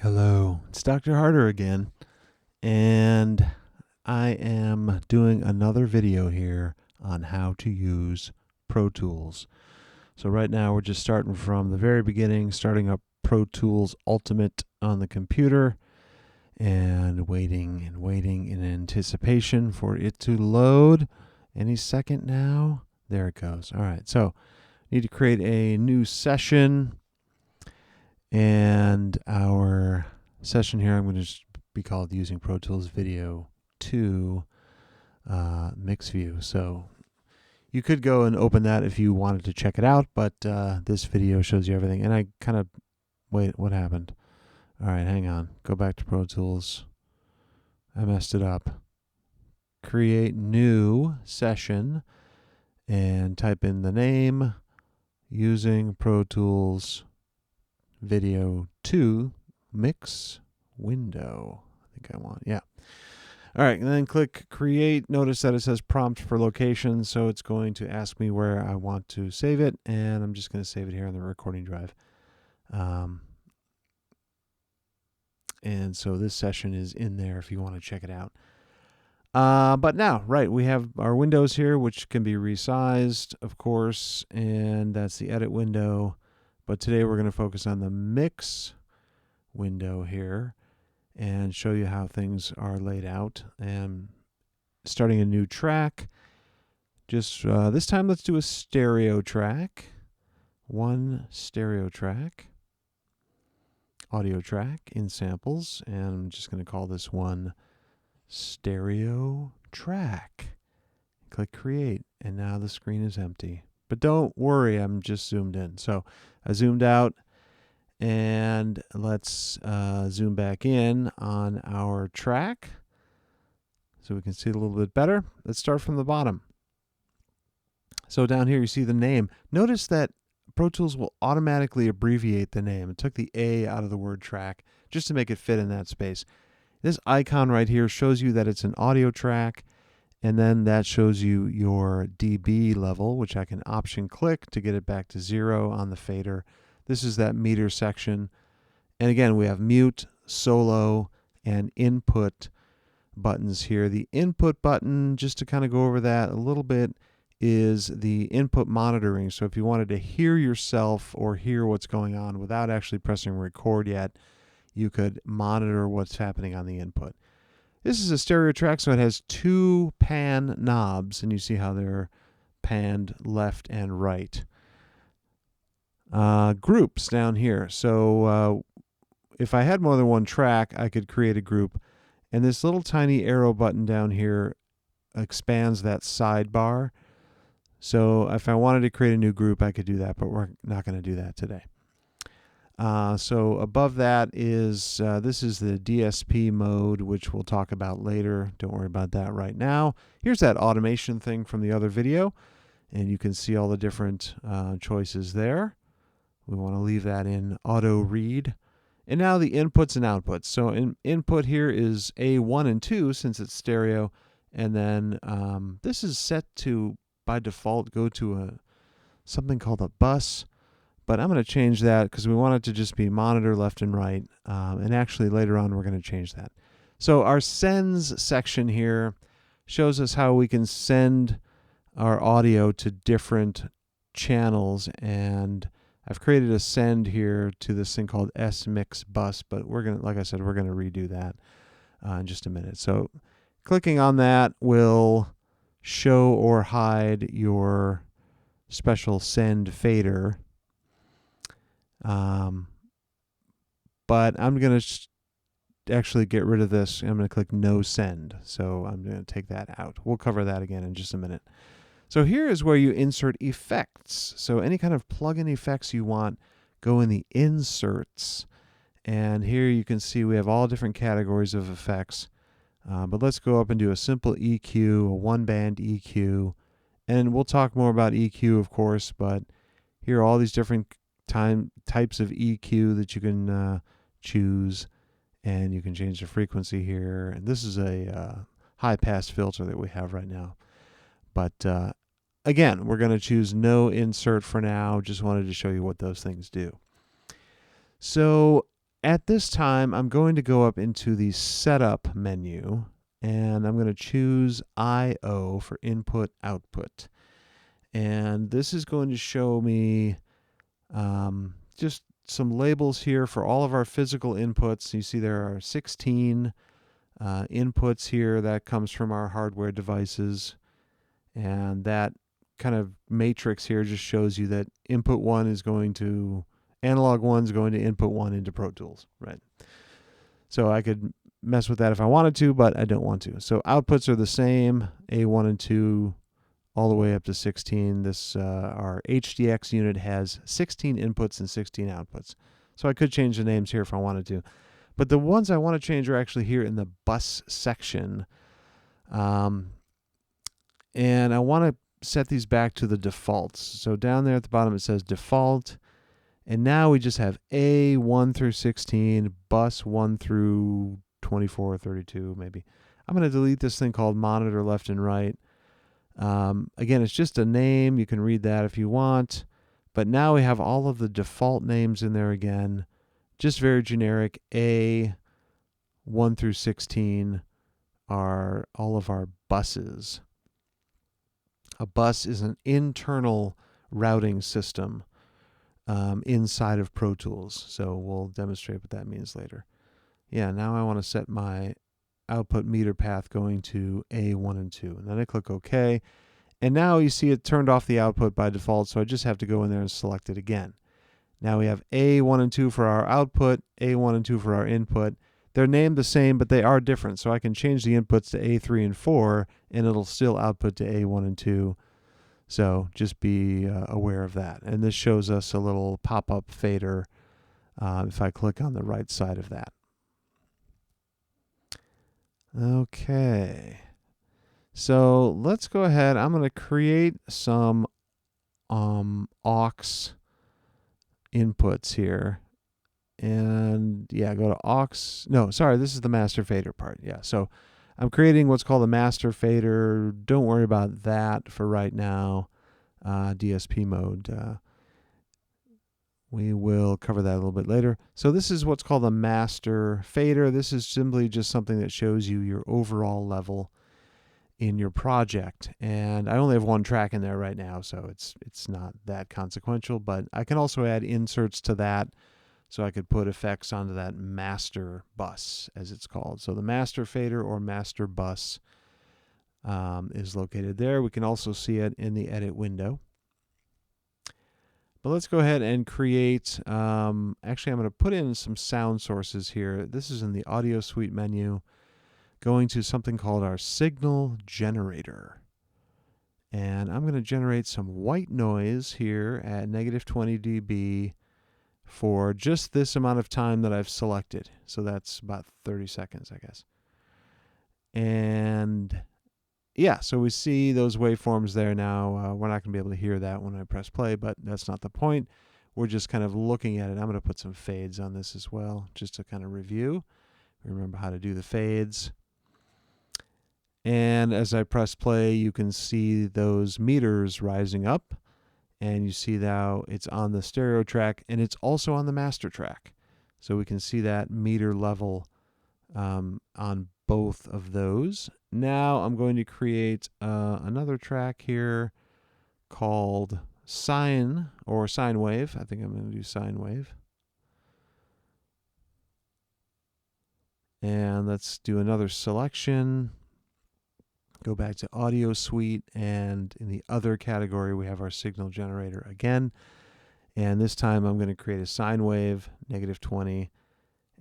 Hello, it's Dr. Harder again, and I am doing another video here on how to use Pro Tools. So right now we're just starting from the very beginning, starting up Pro Tools Ultimate on the computer and waiting in anticipation for it to load any second now. There it goes. All right, so need to create a new session. And our session here, I'm going to just be called using Pro Tools Video 2 Mix View. So you could go and open that if you wanted to check it out, but this video shows you everything. And I kind of, wait, what happened? All right, hang on. Go back to Pro Tools. I messed it up. Create new session and type in the name using Pro Tools Video 2 Mix Window. I think I want, yeah. All right, and then click Create. Notice that it says Prompt for Location, so it's going to ask me where I want to save it, and I'm just going to save it here on the recording drive. And so this session is in there if you want to check it out. But now, right, we have our windows here, which can be resized, of course, and that's the edit window. But today we're going to focus on the mix window here and show you how things are laid out. And starting a new track, just this time let's do a stereo track. One stereo track, audio track in samples, and I'm just going to call this one stereo track. Click Create, and now the screen is empty. But don't worry, I'm just zoomed in. So I zoomed out, and let's zoom back in on our track so we can see it a little bit better. Let's start from the bottom. So down here you see the name. Notice that Pro Tools will automatically abbreviate the name. It took the A out of the word track just to make it fit in that space. This icon right here shows you that it's an audio track, and then that shows you your dB level, which I can option click to get it back to 0 on the fader. This is that meter section. And again, we have mute, solo, and input buttons here. The input button, just to kind of go over that a little bit, is the input monitoring. So if you wanted to hear yourself or hear what's going on without actually pressing record yet, you could monitor what's happening on the input. This is a stereo track, so it has two pan knobs, and you see how they're panned left and right. Groups down here. So if I had more than one track, I could create a group. And this little tiny arrow button down here expands that sidebar. So if I wanted to create a new group, I could do that, but we're not going to do that today. So above that is, this is the DSP mode, which we'll talk about later. Don't worry about that right now. Here's that automation thing from the other video, and you can see all the different choices there. We want to leave that in auto read. And now the inputs and outputs. So input here is A1 and 2 since it's stereo, and then this is set to, by default, go to something called a bus. But I'm going to change that because we want it to just be monitor left and right. And actually later on we're going to change that. So our sends section here shows us how we can send our audio to different channels. And I've created a send here to this thing called S-Mix bus. But we're going to, like I said, we're going to redo that in just a minute. So clicking on that will show or hide your special send fader. But I'm going to actually get rid of this. I'm going to click no send. So I'm going to take that out. We'll cover that again in just a minute. So here is where you insert effects. So any kind of plug-in effects you want go in the inserts. And here you can see we have all different categories of effects. But let's go up and do a simple EQ, a one-band EQ. And we'll talk more about EQ, of course, but here are all these different types of EQ that you can choose, and you can change the frequency here. And this is a high pass filter that we have right now. But again, we're going to choose no insert for now. Just wanted to show you what those things do. So at this time, I'm going to go up into the Setup menu, and I'm going to choose I/O for input output. And this is going to show me just some labels here for all of our physical inputs. You see there are 16 inputs here. That comes from our hardware devices. And that kind of matrix here just shows you that input 1 is going to, analog 1 is going to input 1 into Pro Tools, right? So I could mess with that if I wanted to, but I don't want to. So outputs are the same, A1 and 2, all the way up to 16. This our HDX unit has 16 inputs and 16 outputs. So I could change the names here if I wanted to. But the ones I want to change are actually here in the bus section. And I want to set these back to the defaults. So down there at the bottom it says default. And now we just have A1 through 16, bus 1 through 24 or 32 maybe. I'm going to delete this thing called monitor left and right. Again, it's just a name. You can read that if you want. But now we have all of the default names in there again. Just very generic. A1 through 16 are all of our buses. A bus is an internal routing system inside of Pro Tools. So we'll demonstrate what that means later. Yeah, now I want to set my output meter path going to A1 and 2. And then I click OK. And now you see it turned off the output by default, so I just have to go in there and select it again. Now we have A1 and 2 for our output, A1 and 2 for our input. They're named the same, but they are different. So I can change the inputs to A3 and 4, and it'll still output to A1 and 2. So just be aware of that. And this shows us a little pop-up fader if I click on the right side of that. Okay. So let's go ahead. I'm going to create some aux inputs here. And yeah, go to aux. No, sorry, this is the master fader part. Yeah, so I'm creating what's called a master fader. Don't worry about that for right now. DSP mode. We will cover that a little bit later. So this is what's called a master fader. This is simply just something that shows you your overall level in your project. And I only have one track in there right now, so it's not that consequential, but I can also add inserts to that. So I could put effects onto that master bus, as it's called. So the master fader or master bus is located there. We can also see it in the edit window. But let's go ahead and create, actually I'm going to put in some sound sources here. This is in the audio suite menu, going to something called our signal generator. And I'm going to generate some white noise here at -20 dB for just this amount of time that I've selected. So that's about 30 seconds, I guess. And yeah, so we see those waveforms there now. We're not going to be able to hear that when I press play, but that's not the point. We're just kind of looking at it. I'm going to put some fades on this as well, just to kind of review. Remember how to do the fades. And as I press play, you can see those meters rising up. And you see now it's on the stereo track, and it's also on the master track. So we can see that meter level on both of those. Now I'm going to create another track here called sine or sine wave. I think I'm going to do sine wave. And let's do another selection. Go back to audio suite, and in the other category we have our signal generator again. And this time I'm going to create a sine wave, -20.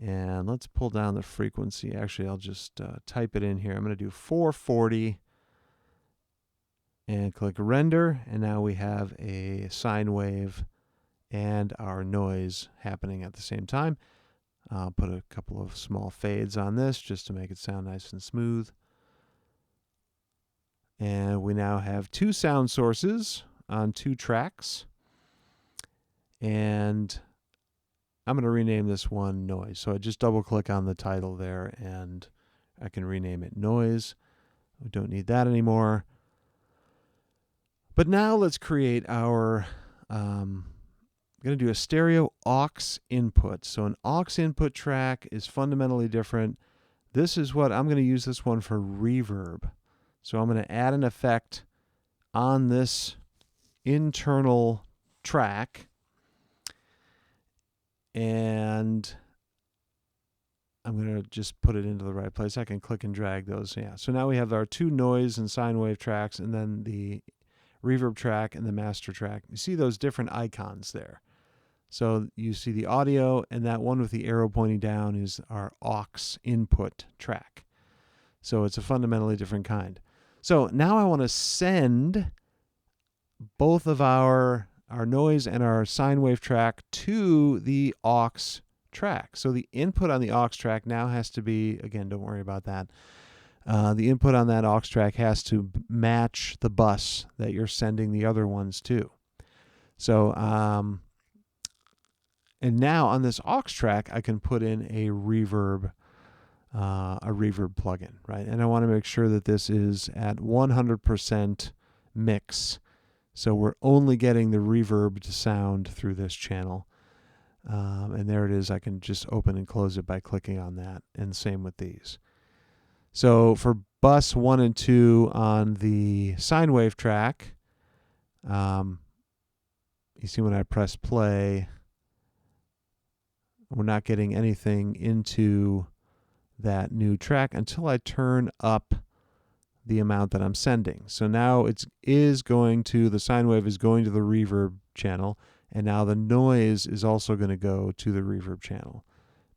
And let's pull down the frequency. Actually, I'll just type it in here. I'm going to do 440 and click render. And now we have a sine wave and our noise happening at the same time. I'll put a couple of small fades on this just to make it sound nice and smooth. And we now have two sound sources on two tracks. And I'm going to rename this one noise. So I just double click on the title there and I can rename it noise. We don't need that anymore. But now let's create our going to do a stereo aux input. So an aux input track is fundamentally different. This is what I'm going to use this one for reverb. So I'm going to add an effect on this internal track, and I'm going to just put it into the right place. I can click and drag those. Yeah. So now we have our two noise and sine wave tracks, and then the reverb track and the master track. You see those different icons there. So you see the audio, and that one with the arrow pointing down is our aux input track. So it's a fundamentally different kind. So now I want to send both of our noise and our sine wave track to the aux track. So the input on the aux track now has to be, again, don't worry about that. The input on that aux track has to match the bus that you're sending the other ones to. So, and now on this aux track, I can put in a reverb plugin, right? And I want to make sure that this is at 100% mix. So we're only getting the reverbed sound through this channel. And there it is. I can just open and close it by clicking on that. And same with these. So for bus 1 and 2 on the sine wave track, you see when I press play, we're not getting anything into that new track until I turn up the amount that I'm sending. So now the sine wave is going to the reverb channel, and now the noise is also going to go to the reverb channel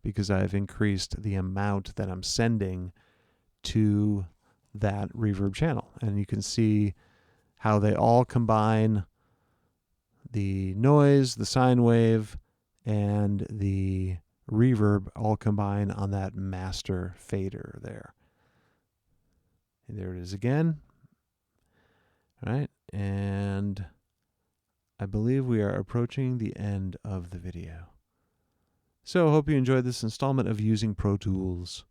because I've increased the amount that I'm sending to that reverb channel. And you can see how they all combine, the noise, the sine wave, and the reverb all combine on that master fader there. And there it is again. All right, and I believe we are approaching the end of the video. So I hope you enjoyed this installment of Using Pro Tools.